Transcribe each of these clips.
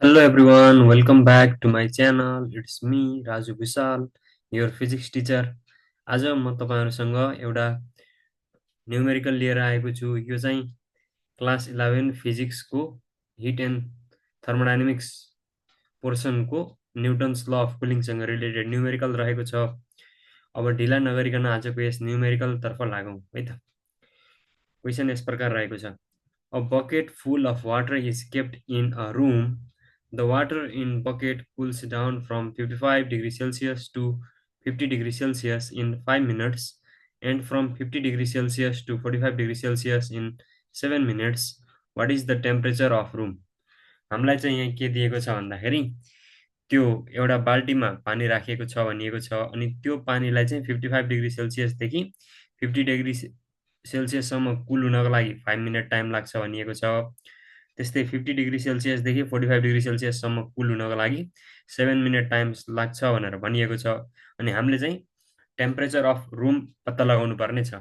Hello everyone, welcome back to my channel. It's me, Raju Vishal, your physics teacher. आज म तपाईहरुसँग एउटा numerical लिएर आएको छु। यो चाहिँ क्लास 11 फिजिक्सको हिट एन्ड थर्मोडायनामिक्स पोर्सनको न्युटन्स ल अफ कुलिङसँग रिलेटेड न्यूमेरिकल रहेको छ। अब ढिला नगरिकन आजको यस न्यूमेरिकल तर्फ लागौं है त। क्वेशन यस प्रकार रहेको छ। A bucket full of water is kept in a room. The water in bucket cools down from 55 degrees Celsius to 50 degrees Celsius in 5 minutes and from 50 degrees Celsius to 45 degrees Celsius in 7 minutes. What is the temperature of room? हामीलाई चाहिँ यहाँ के दिएको छ भन्दाखेरि त्यो एउटा बाल्टीमा पानी राखिएको छ भनिएको छ अनि त्यो पानीलाई चाहिँ 55 डिग्री सेल्सियस देखि 50 डिग्री सेल्सियस सम्म कुल हुनको लागि 5 मिनेट टाइम लाग्छ भनिएको छ। त्यस्तै 50 डिग्री सेल्सियस देखि 45 डिग्री सेल्सियस सम्म कुल हुनको लागि 7 मिनेट टाइम लाग्छ भनेर भनिएको छ। अनि हामीले चाहिँ टेम्परेचर अफ रुम पत्ता लगाउनु पर्ने छ।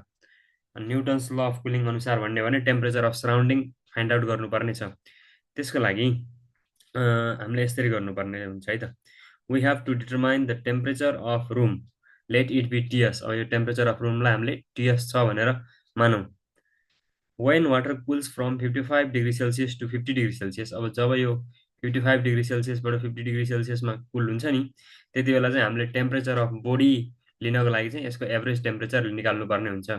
न्युटन्स ल अफ कुलिङ अनुसार भन्ने भने temperature of surrounding find out गर्नुपर्ने छ। त्यसको लागि हामीले यसरी गर्नुपर्ने हुन्छ है त। We have to determine the temperature of room, let it be TS. अब यो टेम्परेचर अफ रुमलाई हामीले टीएस छ भनेर मानौं। when water cools from 55 degree Celsius to 50 degree Celsius, अब जब यो 55 डिग्री सेल्सियसबाट 50 डिग्री सेल्सियसमा कुल हुन्छ नि, त्यति बेला चाहिँ हामीले टेम्परेचर अफ बडी लिनको लागि चाहिँ यसको एभरेज टेम्परेचर निकाल्नु पर्ने हुन्छ।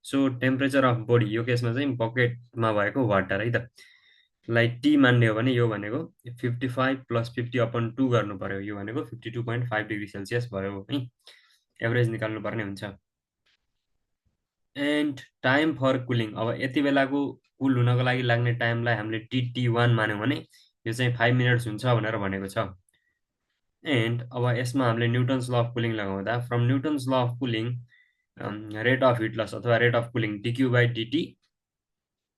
सो टेम्परेचर अफ बडी यो केसमा चाहिँ बकेटमा भएको वाटर है त लाई टी मान्ने हो भने यो भनेको 55 प्लस 50 अपन 2 गर्नु पर्यो। यो भनेको 52.5 डिग्री सेल्सियस भयो है। एभरेज निकाल्नु पर्ने हुन्छ। एन्ड टाइम फर कुलिङ, अब यति बेलाको कुल हुनको लागि लाग्ने टाइमलाई हामीले टी1 मान्यौं भने यो चाहिँ 5 मिनेट्स हुन्छ भनेर भनेको छ। एन्ड अब यसमा हामीले न्युटन्स ल अफ कुलिङ लगाउँदा from Newton's law of cooling rate of heat loss अथवा rate of cooling dq by dt,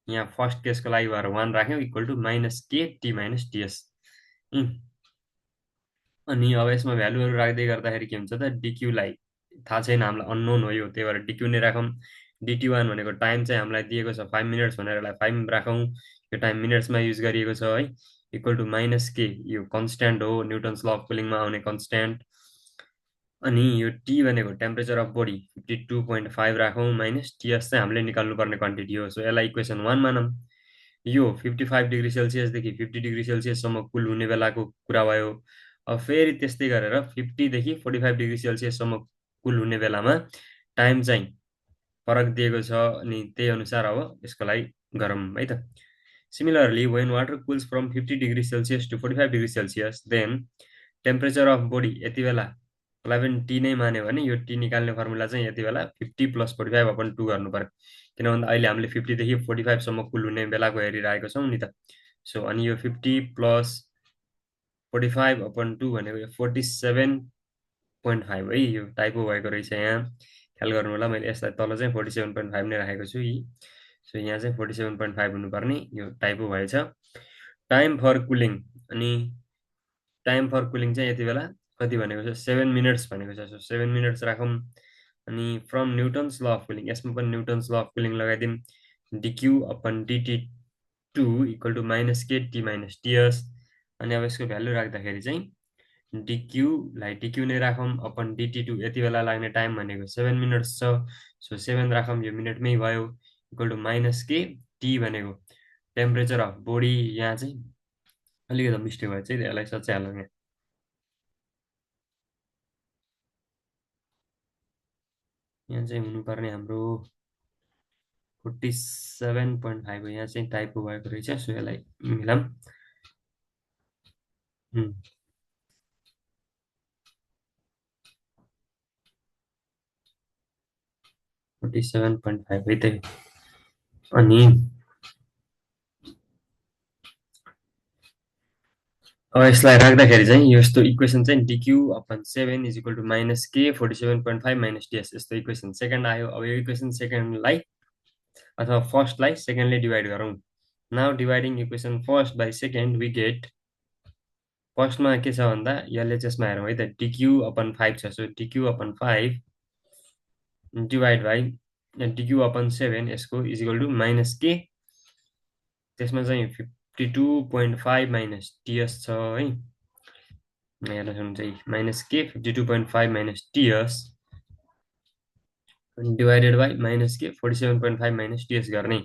यहाँ फर्स्ट केसको लागि भएर 1 राख्यौं equal to minus K T minus TS. अनि अब यसमा भ्यालुहरु राख्दै गर्दाखेरि के हुन्छ त, dq लाई थाहा छैन हामीलाई, अननोन हो यो, त्यही भएर dq नै राखौं। dt1 भनेको टाइम चाहिँ हामीलाई दिएको छ 5 मिनेट्स भनेर यसलाई 5 राखौं, यो टाइम मिनेट्समा युज गरिएको छ है, इक्वल टु माइनस के, यो कन्स्ट्यान्ट हो न्युटन्स ल अफ कुलिङमा आउने कन्स्ट्यान्ट। अनि यो टी भनेको टेम्परेचर अफ बडी 52.5 राखौं माइनस टीएस चाहिँ हामीले निकाल्नु पर्ने क्वान्टिटी हो। सो यसलाई इक्वेसन 1 मानौं। यो 55 डिग्री सेल्सियस देखि 50 डिग्री सेल्सियस सम्म कुल हुने बेलाको कुरा भयो। अब फेरि त्यस्तै गरेर 50 देखि 45 डिग्री सेल्सियस सम्म कुल हुने बेलामा टाइम चाहिँ फरक दिएको छ अनि त्यही अनुसार अब यसको लागि गरौँ है त। Similarly when water cools from 50 degree Celsius to 45 degree Celsius then temperature of body यति बेला 11 टी नै मान्यो भने यो टी निकाल्ने फर्मुला चाहिँ यति बेला 50 प्लस 45 अपन 2 गर्नु पर्यो। किन भन्दा अहिले हामीले 50 देखि 45 सम्म कुल हुने बेलाको हेरिरहेको छौं नि त। सो अनि यो 50 प्लस 45 अपन 2 भनेको यो 47.5 है। यो टाइपो भएको रहेछ, यहाँ ख्याल गर्नु होला। मैले यसलाई तल चाहिँ 47.5 नै राखेको छु यी। सो यहाँ चाहिँ 47.5 हुनुपर्ने, यो टाइपो भएछ। टाइम फर कुलिङ, अनि टाइम फर कुलिङ चाहिँ यति बेला कति भनेको छ, 7 मिनेट्स भनेको छ। सो 7 मिनेट्स राखौं। अनि from Newton's law of cooling, यसमा पनि न्युटन्स ल अफ कुलिङ लगाइदिउँ। dq upon dt2 equal to minus K T minus TS. अनि अब यसको भ्यालु राख्दाखेरि चाहिँ dq लाई dq नै राखौं अपन dt2 यति बेला लाग्ने टाइम भनेको 7 मिनेट्स छ। सो 7 राखौं, यो मिनेटमै भयो, equal to minus K T भनेको टेम्परेचर अफ बडी। यहाँ चाहिँ अलिकति मिस्टेक भएछ है, यसलाई सच्याइहालौँ। यहाँ चाहिँ हुनुपर्ने हाम्रो 47.5 हो, यहाँ चाहिँ टाइपो भएको रहेछ। सो यसलाई मिलाऊँ। 47.5 है त। अनि अब यसलाई राख्दाखेरि चाहिँ यस्तो इक्वेसन चाहिँ dq upon 7 is equal to minus k 47.5 minus TS, यस्तो इक्वेसन सेकेन्ड आयो। अब यो इक्वेसन सेकेन्डलाई अथवा फर्स्टलाई सेकेन्डले डिवाइड गरौँ। Now dividing equation first by second we get, फर्स्टमा के छ भन्दा एलएचएसमा हेरौँ है त, dq अपन 5 छ। So dq upon 5 divide by dq upon 7 यसको इज इक्वल टु माइनस के, त्यसमा चाहिँ 52.5 माइनस टिएस छ है। हेर्नुहोस् हुन्छ माइनस के 52.5 minus TS divided by minus k 47.5 minus TS गर्ने।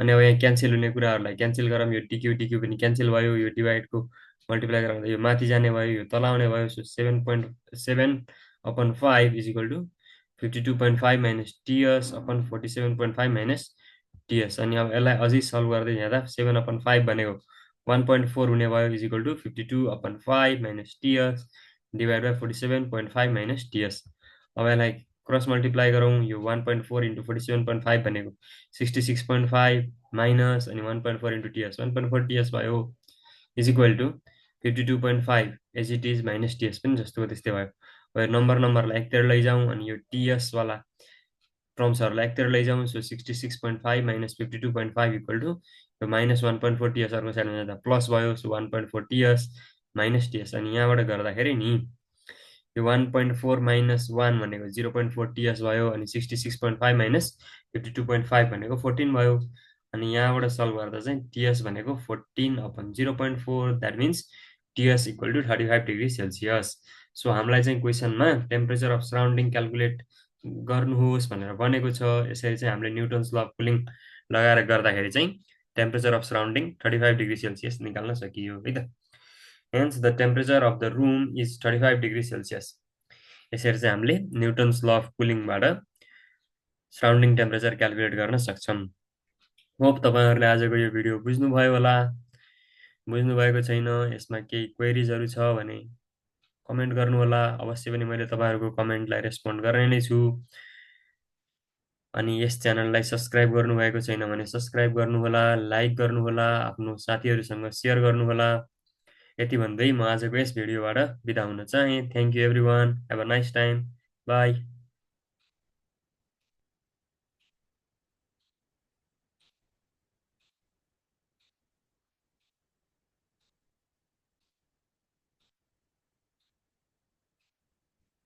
अनि अब यहाँ क्यान्सल हुने कुराहरूलाई क्यान्सल गरौँ। यो डिक्यू डिक्यू पनि क्यान्सल भयो। यो डिभाइडको मल्टिप्लाई गराउँदा यो माथि जाने भयो, यो तल आउने भयो। So 7.7/5 is equal to 52.5 minus TS upon 47.5 minus TS. अनि अब यसलाई अझै सल्भ गर्दै जाँदा 7/5 भनेको 1.4 हुने भयो is equal to 52/5 minus TS divide by 47.5 minus TS. अब यसलाई क्रस मल्टिप्लाई गरौँ। यो 1.4 इन्टु 47.5 भनेको 66.5 माइनस अनि 1.4 इन्टु टिएस 1.4 टिएस भयो is equal to 52.5 as it is minus TS पनि जस्तोको त्यस्तै भयो। अब नम्बरलाई एकतिर लैजाउँ अनि यो टिएसवाला टर्म्सहरूलाई एकतिर लैजाउँ। सो 66.5 माइनस 52.5 इक्वल टु यो माइनस 1.4 टिएस अर्को साइडमा जाँदा प्लस भयो। So 1.4 TS minus TS. अनि यहाँबाट गर्दाखेरि नि यो 1.4 माइनस 1 भनेको 0.4 टिएस भयो। अनि 66.5 माइनस 52.5 भनेको 14 भयो। अनि यहाँबाट सल्भ गर्दा चाहिँ टिएस भनेको 14/0.4 that means TS equal to 35 degree Celsius. So हामीलाई चाहिँ क्वेसनमा टेम्परेचर अफ सराउन्डिङ क्यालकुलेट गर्नुहोस् भनेर बनेको छ। यसरी चाहिँ हामीले न्युटन्स ल अफ कुलिङ लगाएर गर्दाखेरि चाहिँ temperature of surrounding 35 degree Celsius निकाल्न सकियो है त। Hence the temperature of the room is 35 degree Celsius. यसरी चाहिँ हामीले न्युटन्स ल अफ कुलिङबाट सराउन्डिङ टेम्परेचर क्यालकुलेट गर्न सक्छौँ। होप तपाईँहरूले आजको यो भिडियो बुझ्नुभयो होला। बुझ्नुभएको छैन, यसमा केही क्वेरिजहरू छ भने कमेन्ट गर्नुहोला। अवश्य पनि मैले तपाईँहरूको कमेन्टलाई रेस्पोन्ड गर्ने नै छु। अनि यस च्यानललाई सब्सक्राइब गर्नुभएको छैन भने सब्सक्राइब गर्नुहोला, लाइक गर्नुहोला, आफ्नो साथीहरूसँग सेयर गर्नुहोला। यति भन्दै म आजको यस भिडियोबाट बिदा हुन चाहे। Thank you every one, have a nice time, by.